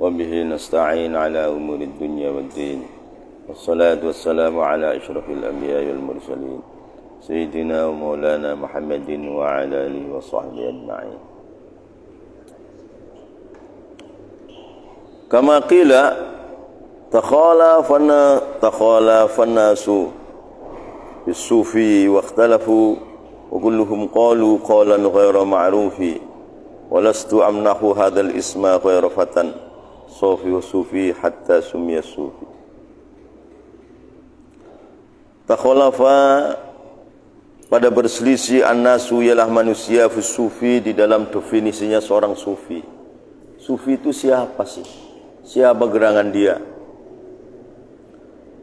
وبه نستعين على أمور الدنيا والدين والصلاة والسلام على أشرف الأنبياء والمرسلين سيدنا ومولانا محمد وعلى آله وصحبه أجمعين. كما قيل تخالف الناس بالصوفي واختلفوا وكلهم قالوا قولا غير معروف ولست أمنح هذا الاسم غير فتى صوفي وصوفي حتى سمي الصوفي. Takhalafa pada berselisih an-nasu ialah manusia fi sufi di dalam definisinya seorang sufi. Sufi itu siapa sih? Siapa gerangan dia?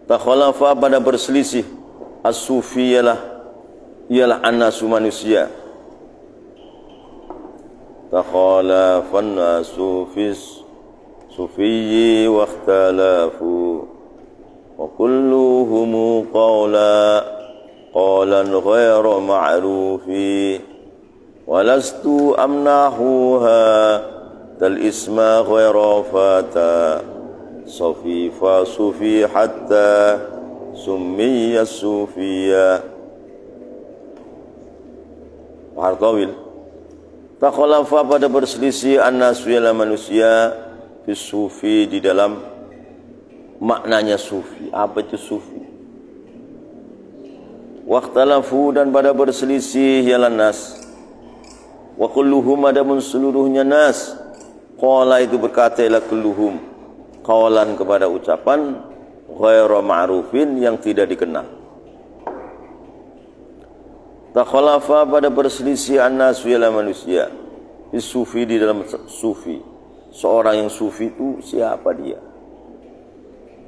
Takhalafa pada berselisih as-sufi ialah an-nasu manusia. Takhalafa an-nasu fi sufiyyi wa ikhtalafu wa kulluhum qawlan ghayra ma'rufi walastu amnahuha dal isma ghayra fata sufi fa sufi hatta summiya sufiya. Hartawil. Takhalafa pada berselisih an-nasu ialah manusia fi sufi di dalam maknanya sufi. Apa itu sufi? Waqtalafu dan pada berselisih ialah nas. Wa kulluhum adamun seluruhnya nas. Qala itu berkata ila kulluhum. Qawalan kepada ucapan ghairu ma'rufin yang tidak dikenal. Takhalafa pada berselisih an-nasu ialah manusia. Sufi di dalam sufi. Seorang yang sufi itu siapa dia?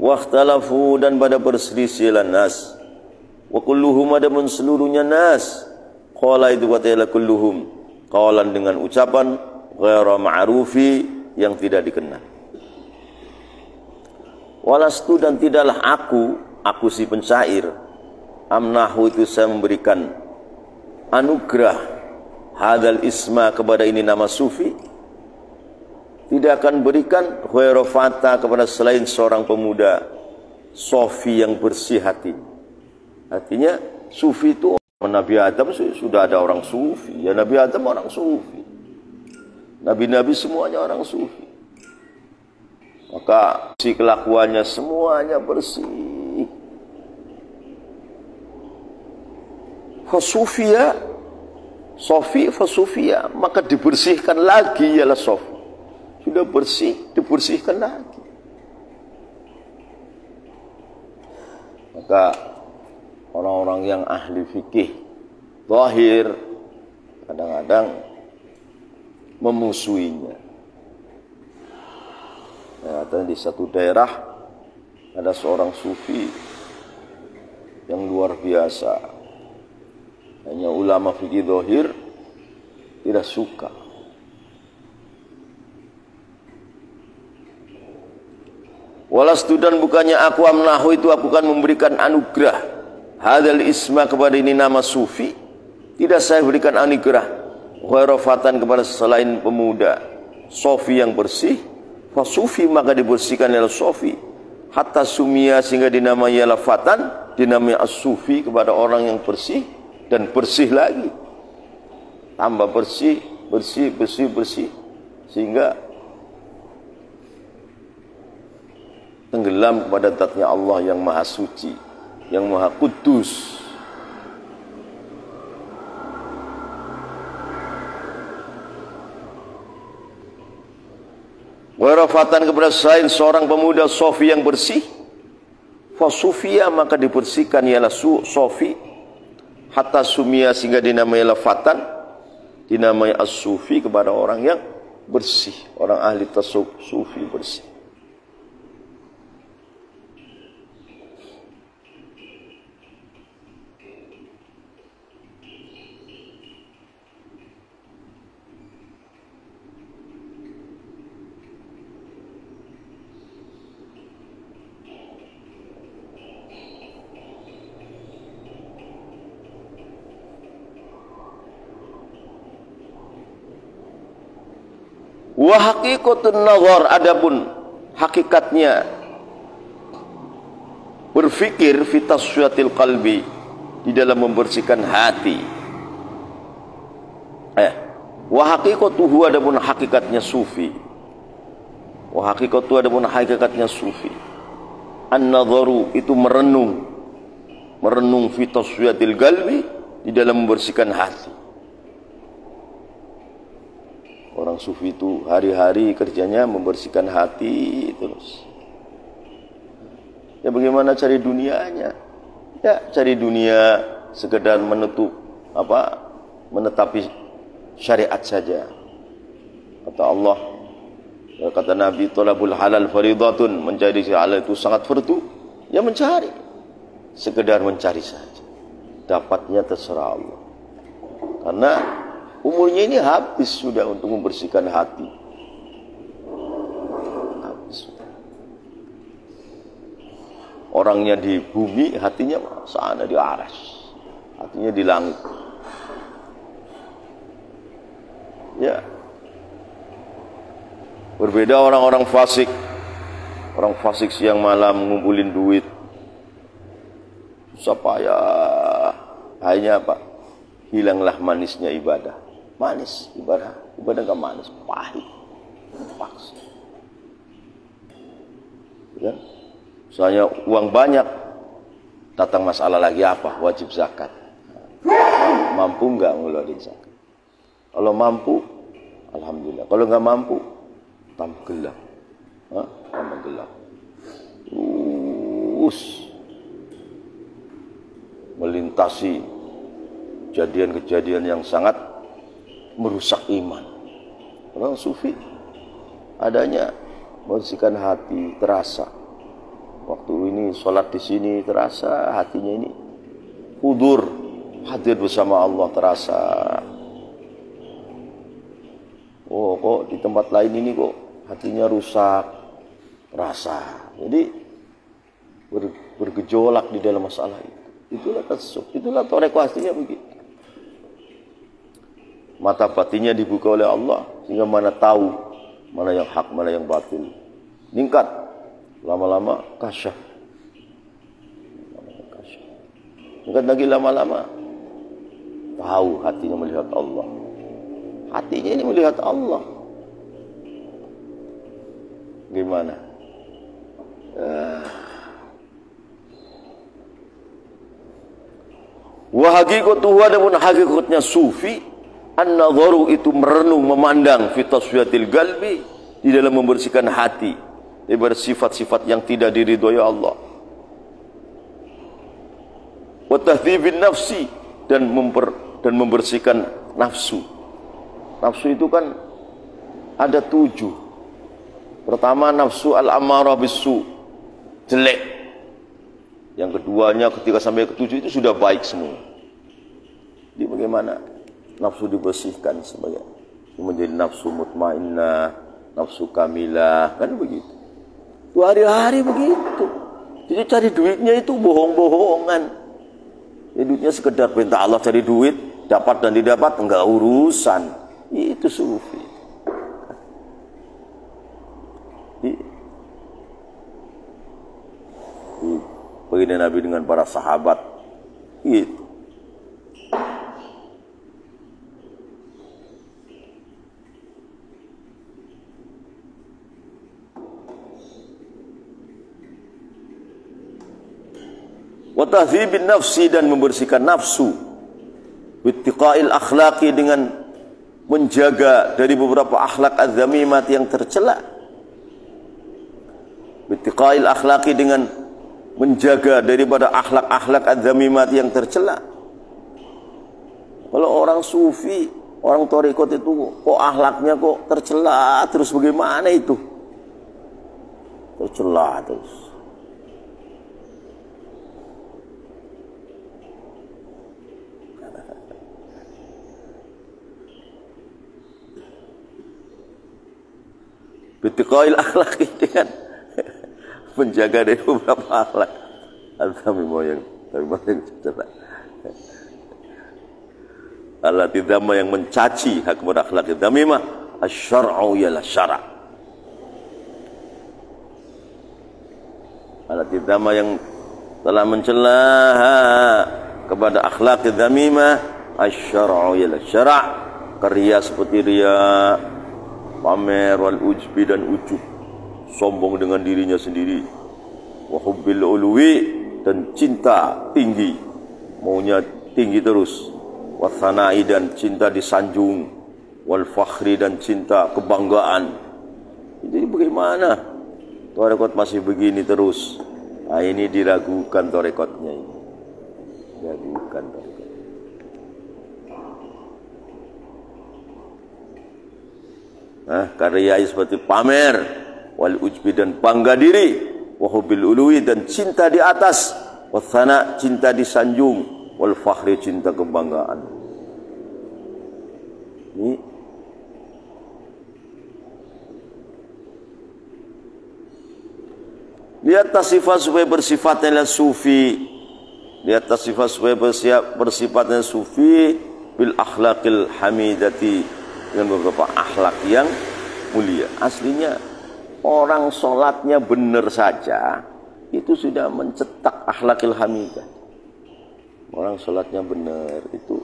Waqtalafu dan pada berselisih ialah nas. Wa kulluhum adamun seluruhnya nas. Qala itu kata kulluhum. Qawalan dengan ucapan ghairu ma'rufi yang tidak dikenal. Walastu dan tidaklah aku si pencair, amnahu itu saya memberikan anugerah hadal isma kepada ini nama sufi, tidak akan berikan ghairu fata kepada selain seorang pemuda sofi yang bersih hati. Artinya sufi itu Nabi Adam sudah ada orang sufi, ya Nabi Adam orang sufi, nabi-nabi semuanya orang sufi. Maka si kelakuannya semuanya bersih. Fasufia, sofi fasufia, maka dibersihkan lagi ialah sofi. Sudah bersih, dibersihkan lagi. Maka orang-orang yang ahli fikih zahir kadang-kadang memusuhinya. Ya, di satu daerah ada seorang sufi yang luar biasa. Hanya ulama fikih zahir tidak suka. Walastu dan bukannya aku amnahu itu aku akan memberikan anugerah hadal isma kepada ini nama sufi. Tidak saya berikan anugerah ghairu fatan kepada selain pemuda sofi yang bersih. Fasufi maka dibersihkan oleh sofi hatta sumia sehingga dinamai ialah fatan, dinamai as-sufi kepada orang yang bersih dan bersih lagi, tambah bersih sehingga tenggelam kepada zatnya Allah yang maha suci, yang maha kudus. Warafatan kepada selain seorang pemuda sofi yang bersih, fasufia maka dibersihkan ialah sofi hatta sumia sehingga dinamai fatan, dinamai as-sufi kepada orang yang bersih, orang ahli tasawuf sufi bersih. Wa haqiqatun nazar adapun hakikatnya berfikir fi tasfiyatil qalbi, di dalam membersihkan hati. Wa haqiqatuhu, adapun hakikatnya sufi. Wa haqiqatuhu, adapun hakikatnya sufi. An-nadharu, itu merenung fi tasfiyatil qalbi, di dalam membersihkan hati. Orang sufi itu hari-hari kerjanya membersihkan hati terus. Ya bagaimana cari dunianya? Ya cari dunia sekedar menetapi syariat saja. Kata Allah, kata Nabi, thalabul halal faridatun, mencari halal itu sangat fardu. Ya mencari, sekedar mencari saja. Dapatnya terserah Allah. Karena umurnya ini habis sudah untuk membersihkan hati. Habis sudah. Orangnya di bumi, hatinya sana di aras, hatinya di langit. Ya, berbeda orang-orang fasik. Orang fasik siang malam ngumpulin duit, susah payah. Hanya apa? Hilanglah manisnya ibadah. Manis ibadah gak manis, pahit, paksa. Ya? Soalnya uang banyak, datang masalah lagi apa? Wajib zakat. Mampu nggak ngeluarin zakat? Kalau mampu, alhamdulillah. Kalau nggak mampu, tambah gelap. Tambah gelap. Terus melintasi kejadian-kejadian yang sangat merusak iman. Orang sufi adanya membersihkan hati, terasa. Waktu ini sholat di sini terasa hatinya ini hudur, hadir bersama Allah terasa. Oh kok di tempat lain ini kok hatinya rusak, terasa. Jadi bergejolak di dalam masalah itu. Itulah tasawuf, itulah thariqah aslinya begitu. Mata batinnya dibuka oleh Allah sehingga mana tahu mana yang hak, mana yang batil. Ningkat. Lama-lama kasyaf. Bukan lagi lama-lama tahu hatinya melihat Allah. Hatinya ini melihat Allah. Gimana? Wa haqiqatuhu, adapun hakikatnya sufi, an-nadharu, itu merenung, memandang fi tasfiyatil qalbi, di dalam membersihkan hati dari sifat-sifat yang tidak diridhoi Allah. Wa tahdhibin nafsi, dan membersihkan nafsu. Nafsu itu kan ada 7. Pertama, nafsu al-ammarah bisu, jelek. Yang keduanya ketika sampai ke-7 itu sudah baik semua. Jadi bagaimana nafsu dibersihkan sebagai menjadi nafsu mutmainnah, nafsu kamilah, kan begitu. Itu hari-hari begitu. Jadi cari duitnya itu bohong-bohongan. Ya, duitnya sekedar perintah Allah cari duit, dapat dan didapat enggak urusan. Itu sufi. Begini Nabi dengan para sahabat. Gitu. Wa tahdzibin nafsi, dan membersihkan nafsu. Wittiqa'il akhlaqi, dengan menjaga dari beberapa akhlak az-zamimat yang tercela. Wittiqa'il akhlaqi, dengan menjaga daripada akhlak-akhlak az-zamimat yang tercela. Kalau orang sufi, orang thariqat itu kok akhlaknya kok tercela terus, bagaimana itu? Tercela terus. Bittiqail akhlak, dengan menjaga dari beberapa akhlak al-dhamimah yang tercela. Allati dhamma, yang mencaci kepada akhlak dhamimah, asy-syar'u, ialah syara'. Allati dzama yang telah mencela kepada akhlak dzamimah asy-syar'u ya syara' karya seperti riya, pamer wal ujbi dan ujub, sombong dengan dirinya sendiri, wa hubbil ulwi dan cinta tinggi, maunya tinggi terus, wa thana'i dan cinta disanjung, wal fakhri dan cinta kebanggaan. Jadi bagaimana tarekat masih begini terus? Nah, ini diragukan tarekatnya ini. Diragukan tarekat. Nah, karya seperti pamer, wal ujbi dan bangga diri, wa hubbil uluwi dan cinta di atas, wa thana cinta disanjung, wal fakhri cinta kebanggaan. Ini lihat tasifat supaya bersifatnya sufi. Lihat tasifat supaya bersifatnya sufi bil akhlaqil hamidati, dengan beberapa akhlak yang mulia. Aslinya orang sholatnya benar saja itu sudah mencetak akhlakil hamidah. Orang sholatnya benar itu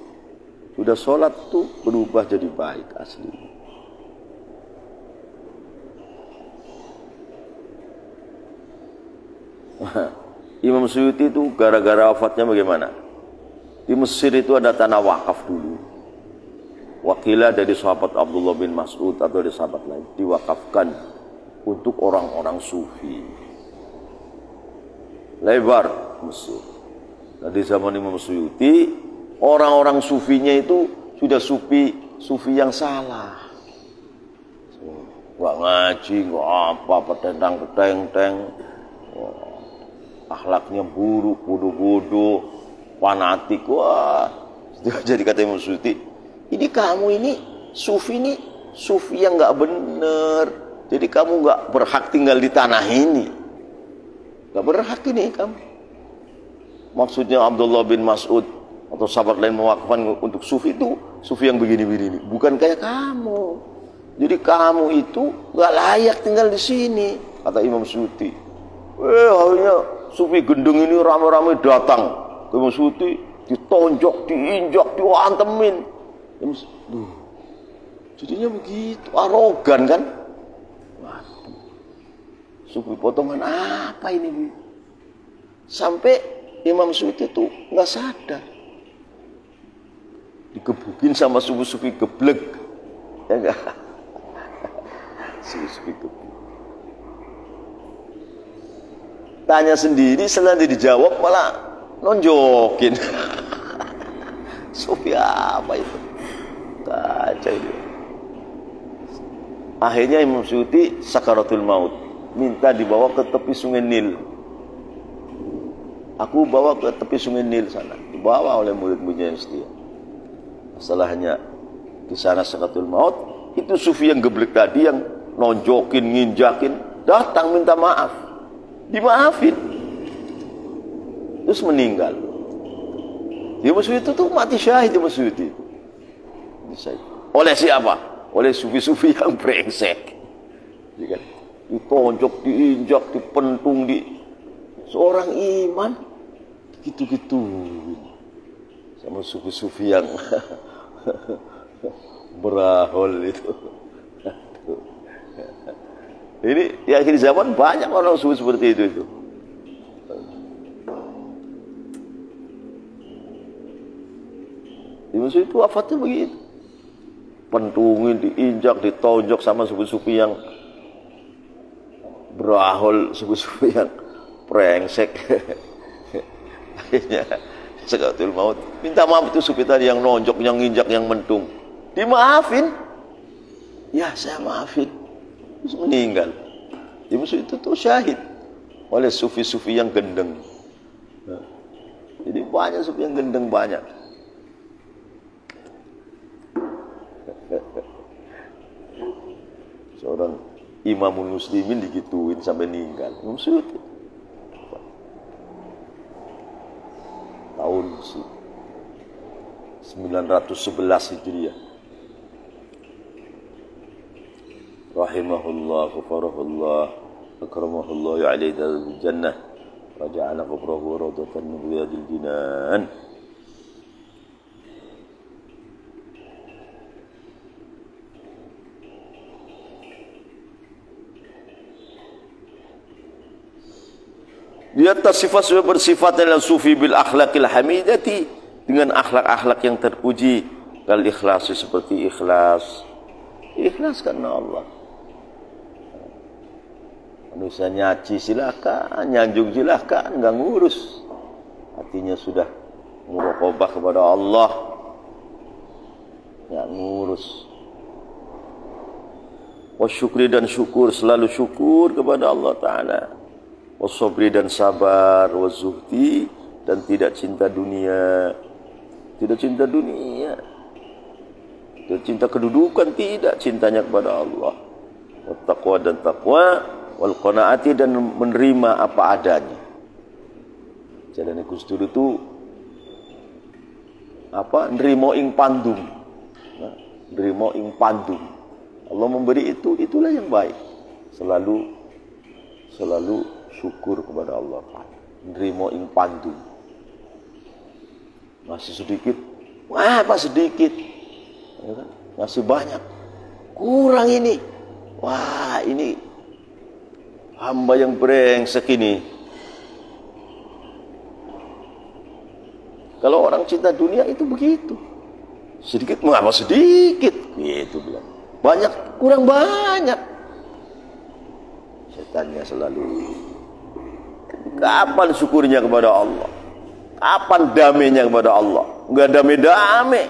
sudah sholat tuh berubah jadi baik aslinya. Imam Suyuti itu gara-gara wafatnya bagaimana? Di Mesir itu ada tanah wakaf dulu. Wakilah dari sahabat Abdullah bin Mas'ud atau dari sahabat lain diwakafkan untuk orang-orang sufi. Lebar Mesir. Nah, di zaman Imam Suyuti orang-orang sufinya itu sudah sufi yang salah. Nggak ngaji, nggak apa, petentang-peteng, akhlaknya buruk, bodoh-bodoh, fanatik. Wah, jadi kata Imam Suyuti, ini kamu ini sufi yang nggak bener. Jadi kamu nggak berhak tinggal di tanah ini, nggak berhak ini kamu. Maksudnya Abdullah bin Mas'ud atau sahabat lain mewakafkan untuk sufi itu sufi yang begini-begini, bukan kayak kamu. Jadi kamu itu nggak layak tinggal di sini, kata Imam Suyuti. Akhirnya sufi gendeng ini ramai-ramai datang ke Imam Suyuti, ditonjok, diinjak, diwantemin. Jadinya begitu, arogan kan? Waduh, sufi potongan apa ini, Bu? Sampai Imam Suyuti itu nggak sadar, dikebukin sama sufi-sufi geblek, ya enggak? Sufi-sufi geblek. Tanya sendiri, setelah dijawab malah nonjokin. Sufi apa itu? Kacau itu. Akhirnya Imam Suyuti sakaratul maut, minta dibawa ke tepi sungai Nil. Aku bawa ke tepi sungai Nil sana, dibawa oleh murid-muridnya yang setia. Masalahnya di sana sakaratul maut, itu sufi yang geblek tadi yang nonjokin, nginjakin, datang minta maaf, dimaafin, terus meninggal. Imam Suyuti itu mati syahid. Imam Suyuti oleh siapa? Oleh sufi-sufi yang brengsek, ya kan? Ditonjok, diinjak, dipentung, seorang imam gitu-gitu sama sufi-sufi yang berahol itu. Ini di akhir zaman banyak orang sufi seperti itu. Imam Suyuti itu wafatnya begitu, pentungin, diinjak, ditonjok sama sufi-sufi yang berahol, sufi-sufi yang brengsek. Akhirnya sakaratul maut, minta maaf itu sufi tadi yang nonjok, yang nginjak, yang mentung, dimaafin. Ya, saya maafin. Terus meninggal. Imam Suyuti itu syahid oleh sufi-sufi yang gendeng. Jadi banyak sufi yang gendeng, banyak. Seorang imamul muslimin digituin sampai meninggal. Imam Suyuti tahun 911 Hijriah. Rahimahullah, ghafarahullah, akramahullah, ya'alaihi jannah. Raja'ana qabrahu rawdatan min riyadil jinan. Di atas sifat bersifat adalah sufi bil akhlaqil hamidati, dengan akhlak-akhlak yang terpuji. Kal ikhlas, seperti ikhlas karena Allah. Manusia nyaci silakan, nyanjung silakan, enggak ngurus. Hatinya sudah muraqabah kepada Allah, enggak ngurus. Wasyukri, dan syukur, selalu syukur kepada Allah Ta'ala. Wasobri, dan sabar. Wazuhdi, dan tidak cinta dunia. Tidak cinta dunia, tidak cinta kedudukan, tidak, cintanya kepada Allah. Wattaqwa, dan taqwa. Wal qanaati, dan menerima apa adanya. Jalan Gus Dur itu apa? Nerimo ing pandum. Nerimo ing pandum. Allah memberi itu, itulah yang baik. Selalu syukur kepada Allah. Nerimo ing pandum. Masih sedikit, wah apa sedikit, masih banyak, kurang ini, wah ini hamba yang brengsek ini. Kalau orang cinta dunia itu begitu, sedikit mengapa sedikit, gitu bilang. Banyak kurang banyak. Setannya selalu. Kapan syukurnya kepada Allah? Kapan damainya kepada Allah? Enggak damai-damai.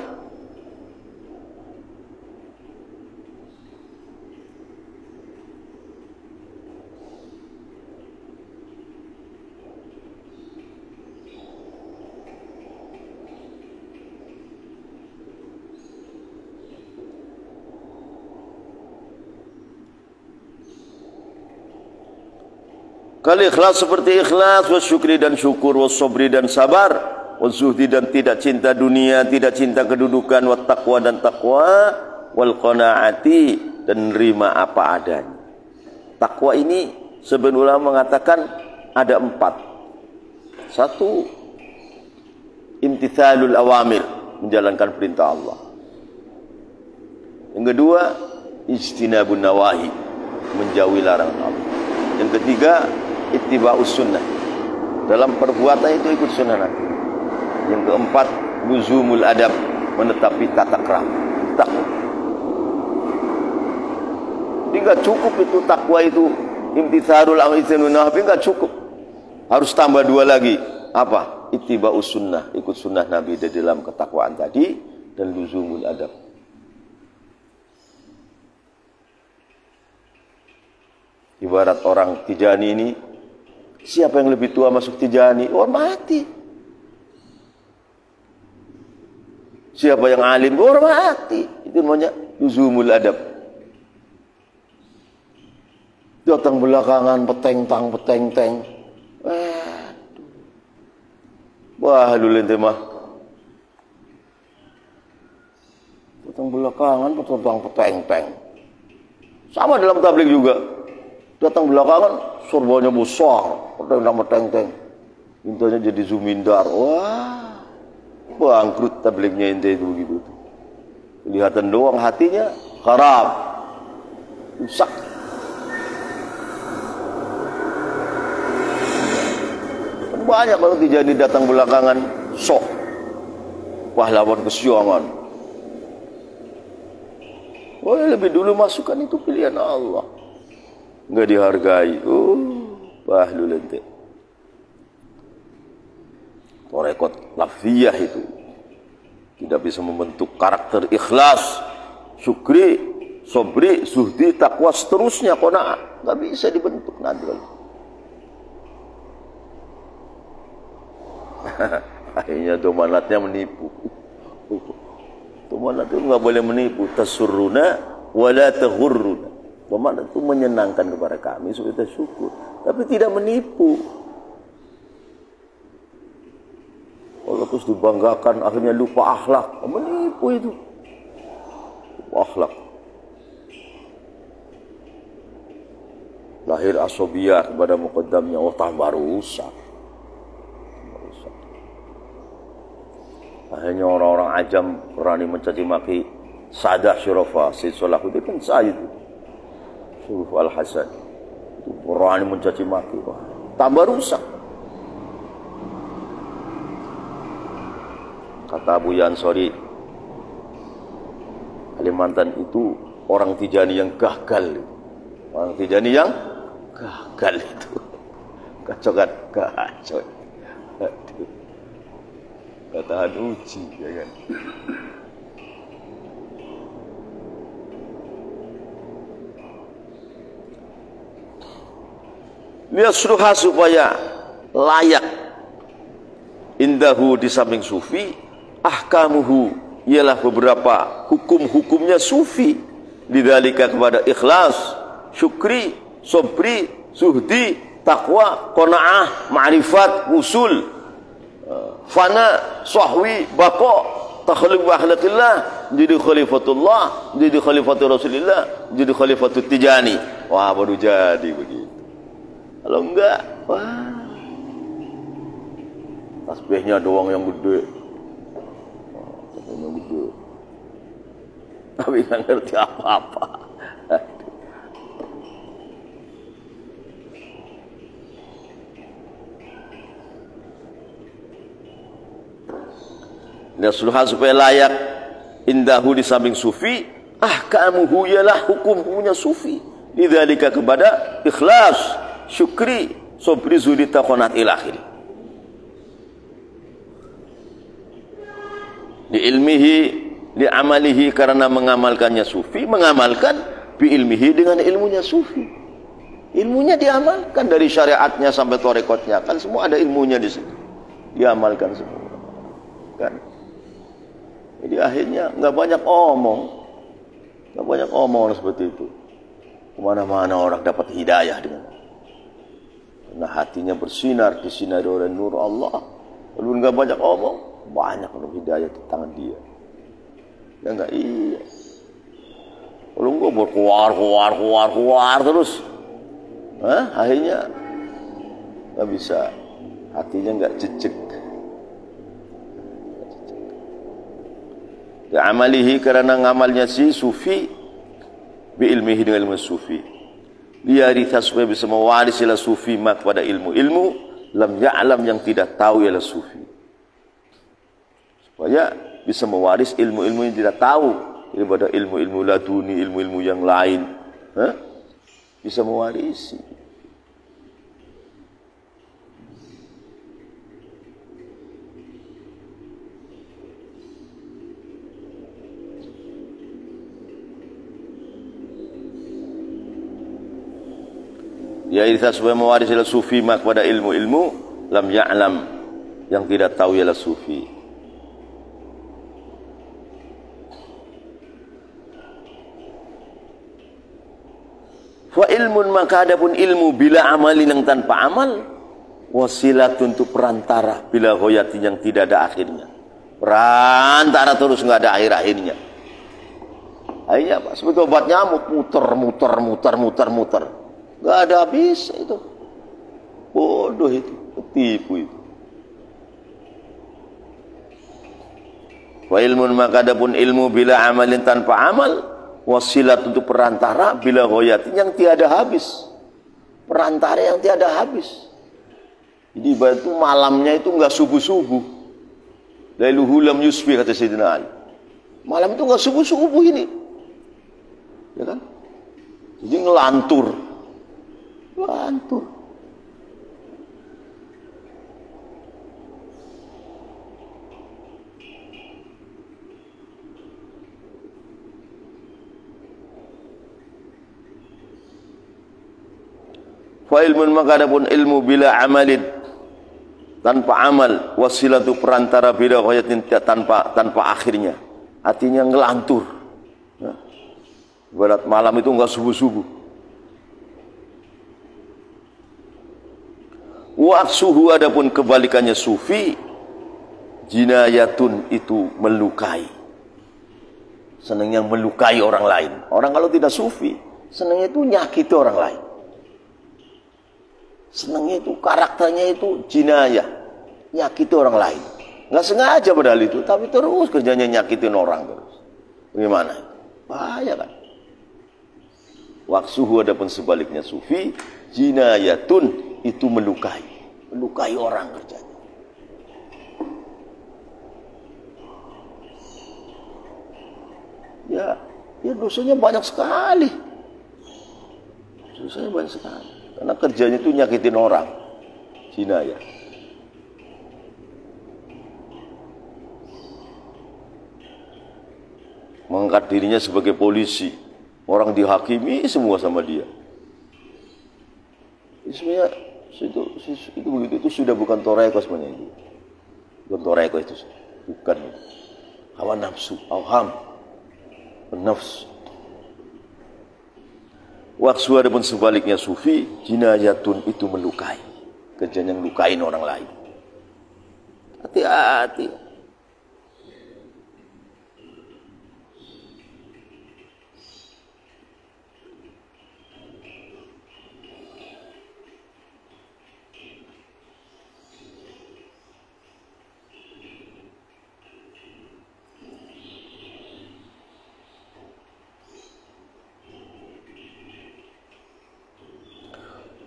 Kal ikhlas, seperti ikhlas, wasyukri, dan syukur, wasobri, dan sabar, wazuhdi, dan tidak cinta dunia, tidak cinta kedudukan, wattaqwa, dan taqwa, wal qanaati, dan nerima apa adanya. Takwa ini sebagian ulama mengatakan ada 4. 1, imtithalul awamir, menjalankan perintah Allah. Yang kedua, ijtinabun nawahi, menjauhi larangan Allah. Yang ketiga, ittiba'us sunnah, dalam perbuatan itu ikut sunnah Nabi. Yang keempat, luzumul adab, menetapi tata krama. Takwa. Jadi enggak cukup itu takwa itu, imtitharul amri nahi, enggak cukup. Harus tambah 2 lagi. Apa? Ittiba'us sunnah, ikut sunnah Nabi di dalam ketakwaan tadi, dan luzumul adab. Ibarat orang Tijani ini, siapa yang lebih tua masuk Tijani? Hormati. Siapa yang alim? Hormati. Itu namanya luzumul adab. Datang belakangan, peteng-teng. Wah, dulu ente mah. Datang belakangan, peteng-teng. Sama dalam tabligh juga. Datang belakangan, sorbannya besar, peteng-teng. Mintanya jadi zumindar. Wah, bangkrut tablighnya ente itu begitu. Kelihatan doang, hatinya kharab, rusak. Banyak kalau Tijani datang belakangan, sok pahlawan kesiangan. Oh, lebih dulu masukkan itu pilihan Allah. Enggak dihargai. Bahlul ente. Torekot lafziyah itu tidak bisa membentuk karakter ikhlas, syukri, sobri, zuhdi, takwa, seterusnya, qanaah. Enggak bisa dibentuk nanti. Akhirnya domanatnya menipu. Domanat itu enggak boleh menipu. Tasurruna wala taghurruna. Domanat itu menyenangkan kepada kami supaya kita syukur, tapi tidak menipu. Kalau terus dibanggakan akhirnya lupa akhlak, menipu itu. Lupa akhlak. Lahir asobiyah kepada muqaddamnya, tambah rusak. Akhirnya orang-orang ajam berani mencaci maki Sadah Syurafa, Sayyid Salahuddin kan Sayyid Syuruf Al-Hasan. Itu berani mencaci maki. Wah, tambah rusak. Kata Abu Yansori, Kalimantan itu orang Tijani yang gagal. Orang Tijani yang gagal itu. Kacau kan? Kacau. Aduh. Katahan uji, ya kan? Liasruha supaya layak indahu di samping sufi, ahkamuhu ialah beberapa hukum-hukumnya sufi, lidzalika kepada ikhlas, syukri, sobri, zuhdi, taqwa, qanaah, ma'rifat, usul, fana, sahwi, baqa, takhalluq wa akhlaqillah, jadi khalifatullah, jadi khalifatul Rasulillah, jadi khalifatul Tijani. Wah, baru jadi begitu. Kalau enggak, wah, tasbihnya doang yang gede. Tasbihnya gede. Tapi nggak ngerti apa-apa. Nasluha supaya layak indahu di samping sufi, ahkamuhu ialah hukum-hukumnya sufi. Lidzalika kepada ikhlas, syukri, sobri, zuhdi, taqwa, ila akhir. Di ilmihi, di amalihi, karena mengamalkannya sufi, mengamalkan bi ilmihi dengan ilmunya sufi. Ilmunya diamalkan dari syariatnya sampai torekotnya, kan semua ada ilmunya di situ. Diamalkan semua. Kan? Jadi akhirnya nggak banyak omong seperti itu. Kemana-mana orang dapat hidayah dengan. Karena hatinya bersinar, disinari oleh nur Allah. Lalu nggak banyak omong, banyak orang hidayah di tangan dia. Ya nggak iya. Kalau nggak berkuar terus, akhirnya nggak bisa, hatinya nggak jejak. Ya amalihi, karena ngamalnya si sufi, bi ilmihi dengan ilmu sufi. Liyaritha supaya bisa mewaris ila sufi mak pada ilmu lam ya'lam yang tidak tahu ialah sufi, supaya bisa mewaris ilmu-ilmu yang tidak tahu daripada ilmu-ilmu laduni, ilmu-ilmu yang lain, bisa mewarisi. Ya irsa supaya mewaris ila sufi mak pada ilmu lam ya'lam yang tidak tahu ialah sufi. Fa ilmun, maka adapun ilmu bila amalin yang tanpa amal, wasilatun untuk perantara bila ghayatin yang tidak ada akhirnya. Perantara terus nggak ada akhir-akhirnya. Akhirnya apa? Seperti obat nyamuk, muter. Gak ada habis itu. Bodoh itu, tipu itu. Wa ilmun, maka adapun ilmu bila amalin tanpa amal, wasilat untuk perantara bila ghayatin yang tiada habis. Perantara yang tiada habis. Jadi ibarat itu malamnya itu enggak subuh-subuh. Lailuhu lam yusfi, kata Sayyidina Ali. Malam itu enggak subuh-subuh ini. Ya kan? Jadi ngelantur. Fa ilmun, maka adapun ilmu bila amalin tanpa amal, wasilatu perantara bila ghayatin tanpa akhirnya, artinya ngelantur. Ibarat malam itu enggak subuh-subuh. Wa'aksuhu, adapun kebalikannya sufi, jinayatun, itu melukai. Senangnya melukai orang lain. Orang kalau tidak sufi, senangnya itu nyakiti orang lain. Senangnya itu karakternya itu jinayah, nyakiti orang lain. Nggak sengaja padahal itu, tapi terus kerjanya nyakitin orang terus. Bagaimana? Bahaya kan? Waksuhu adapun sebaliknya sufi, jinayatun itu melukai orang kerjanya. Ya dosanya banyak sekali. Dosanya banyak sekali. Karena kerjanya itu nyakitin orang. Jinayah. Mengangkat dirinya sebagai polisi, orang dihakimi semua sama dia. Sebenarnya itu begitu, itu sudah bukan toreko sebenarnya itu. Bukan toreko itu, bukan hawa nafsu, awham, nafsu. Waksu adapun sebaliknya sufi, jinayatun itu melukai, kerjanya melukain orang lain. Hati-hati.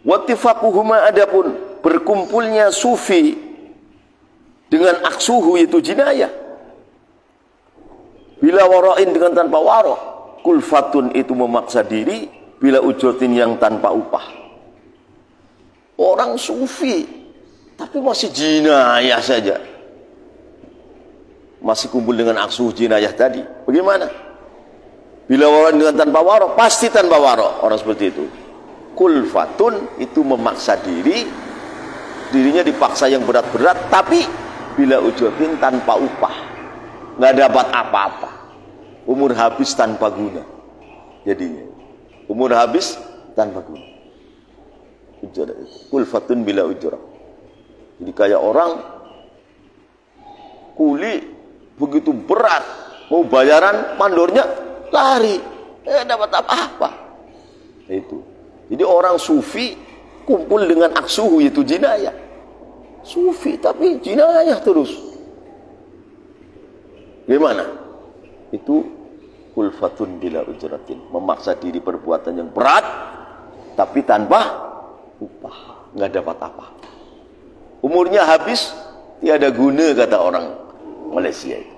Wattifaquhuma adapun berkumpulnya sufi dengan aksuhu yaitu jinayah. Bila wara'in dengan tanpa wara', kulfatun itu memaksa diri, bila ujratin yang tanpa upah. Orang sufi tapi masih jinayah saja. Masih kumpul dengan aksuhu jinayah tadi. Bagaimana? Bila wara'in dengan tanpa wara', pasti tanpa wara' orang seperti itu. Kulfatun itu memaksa dirinya dipaksa yang berat-berat, tapi bila ujratin tanpa upah, nggak dapat apa-apa, umur habis tanpa guna, jadinya umur habis tanpa guna. Kulfatun bila ujrah, jadi kayak orang kuli begitu berat, mau bayaran mandornya lari, dapat apa-apa. Itu. Jadi orang sufi kumpul dengan aksuhu yaitu jinayah. Sufi tapi jinayah terus. Gimana? Itu kulfatun bila ujratin, memaksa diri perbuatan yang berat tapi tanpa upah, nggak dapat apa-apa. Umurnya habis, tiada guna kata orang Malaysia itu.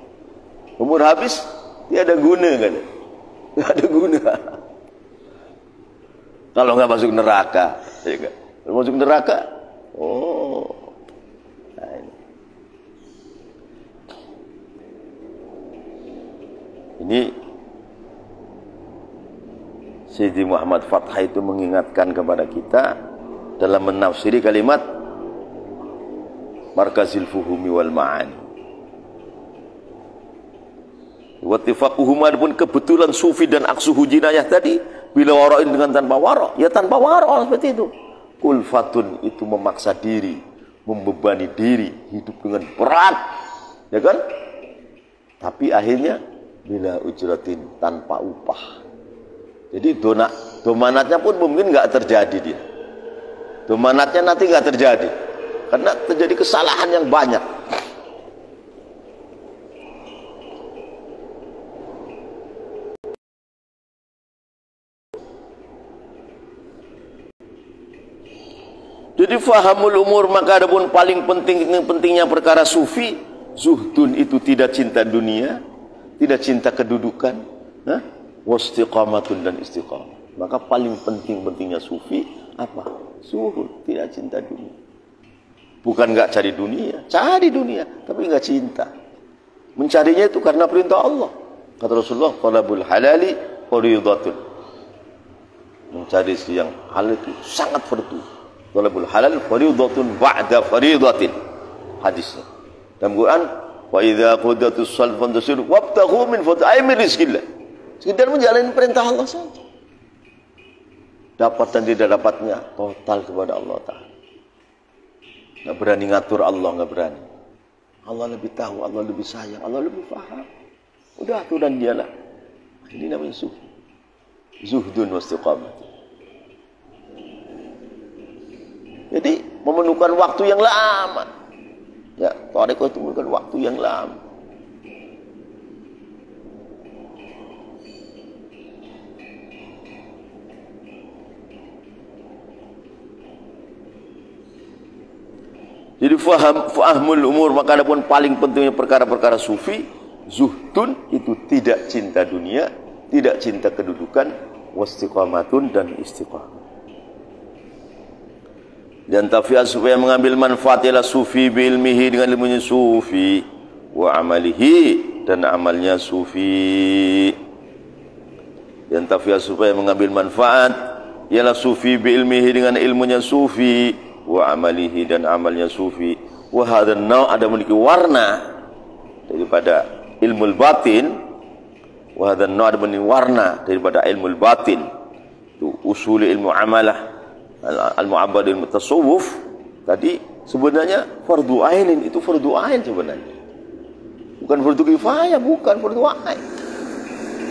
Umur habis, tiada guna kata. Nggak ada guna. Kalau nggak masuk neraka, ya kan? Kalau masuk neraka, nah ini Sayyidi Muhammad Fathah itu mengingatkan kepada kita dalam menafsiri kalimat markazil fuhumi wal ma'ani. Wattifaquhuma pun kebetulan sufi dan aksuhu jinayah tadi, bila wara'in dengan tanpa wara', ya tanpa wara' seperti itu. Kulfatun itu memaksa diri, membebani diri, hidup dengan berat, ya kan? Tapi akhirnya bila ujratin tanpa upah. Jadi domanatnya pun mungkin nggak terjadi dia. Domanatnya nanti nggak terjadi, karena terjadi kesalahan yang banyak. Jadi fahamul umur, maka adapun paling pentingnya perkara sufi, zuhdun itu tidak cinta dunia, tidak cinta kedudukan, wastiqamatun dan istiqamah. Maka paling pentingnya sufi apa? Zuhud, tidak cinta dunia. Bukan nggak cari dunia, tapi nggak cinta. Mencarinya itu karena perintah Allah. Kata Rasulullah, talabul halali fardhatun. Mencari yang halal itu sangat fardu. Talabul halal fardhatun ba'da fardhatin. Hadisnya. Dalam Quran, wa idza qudatus shalah fantasiru wabtaghu min fadli rizqillah. Sekedar menjalani perintah Allah saja. Dapat dan tidak dapatnya total kepada Allah Ta'ala. Nggak berani ngatur Allah, nggak berani. Allah lebih tahu, Allah lebih sayang, Allah lebih paham. Udah aturan dialah. Ini namanya sufi. Zuhdun wastiqamah. Jadi memerlukan waktu yang lama. Ya, tarekat itu memerlukan waktu yang lama. Jadi fahmul umur, maka adapun paling pentingnya perkara-perkara sufi, zuhdun itu tidak cinta dunia, tidak cinta kedudukan, wastiqamatun dan istiqamah. Dan tafiat supaya mengambil manfaat ialah sufi biilmihi dengan ilmunya sufi, wa amalihi dan amalnya sufi. Dan tafiat supaya mengambil manfaat ialah sufi biilmihi dengan ilmunya sufi, wa amalihi dan amalnya sufi. Wa hadzal naw' ada memiliki warna daripada ilmu batin. Wa hadzal naw' ada memiliki warna daripada ilmu batin. Itu usul ilmu amalah al-mu'abbad ilmu tasawuf tadi sebenarnya fardu ainin, itu fardu ain sebenarnya. Bukan fardu kifayah, bukan fardu ain.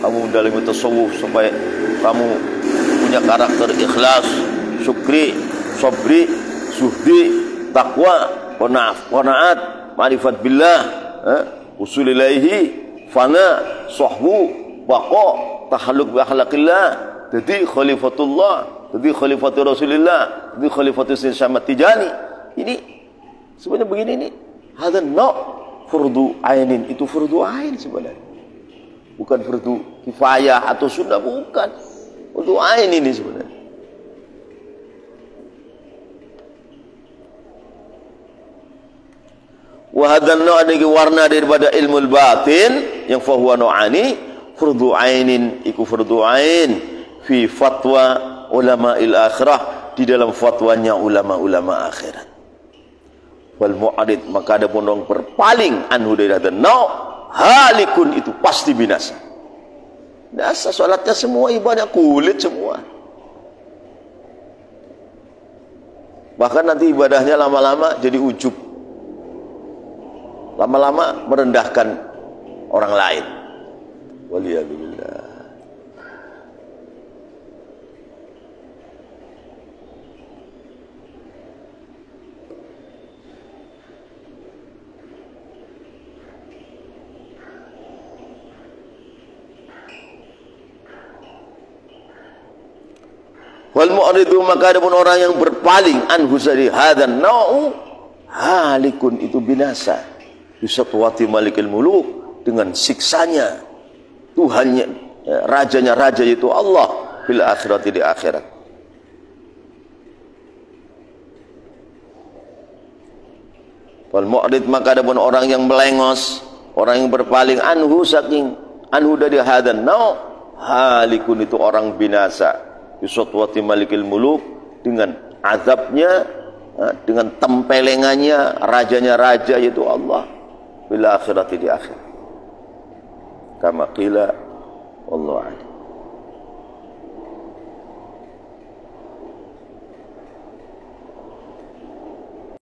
Kamu dalam tasawuf supaya kamu punya karakter ikhlas, syukri, sabri, zuhdi, takwa, qanaat, ma'rifat billah, usul ilaihi, fana, sahbu, baqa, tahalluq bi akhlaqillah, jadi khalifatullah, jadi khalifatul Rasulullah, jadi khalifatul Sayyid Syamad Tijani. Ini sebenarnya begini nih. Hadzal naw' fardu ainin, itu fardu ain sebenarnya. Bukan fardu kifayah atau sunnah, bukan. Fardu ain ini sebenarnya. Wa hadzal naw' ada warna daripada ilmu batin yang fahuwa nau'ani, fardu ainin iku fardu ain fi fatwa ulama akhirah, di dalam fatwanya ulama-ulama akhirat. Wal mu'arid, maka ada pun orang berpaling anhu dari hadzal naw' halikun, itu pasti binasa. Binasa, salatnya semua, ibadah kulit semua. Bahkan nanti ibadahnya lama-lama jadi ujub, lama-lama merendahkan orang lain. Waliyadzubillah. Wal mu'ridu, maka ada pun orang yang berpaling anhu dari hadzal naw' halikun, itu binasa. Bisatwati malikil muluk, dengan siksanya Tuhannya, rajanya raja, yaitu Allah, fil akhirati, di akhirat. Wal mu'rid, maka ada pun orang yang melengos, orang yang berpaling anhu, saking anhu dari hadzal naw' halikun, itu orang binasa. Bisatwati malikil muluk, dengan azabnya, dengan tempelengannya rajanya raja, yaitu Allah, bil akhirati, di akhir. Kama qila wallahu a'lam.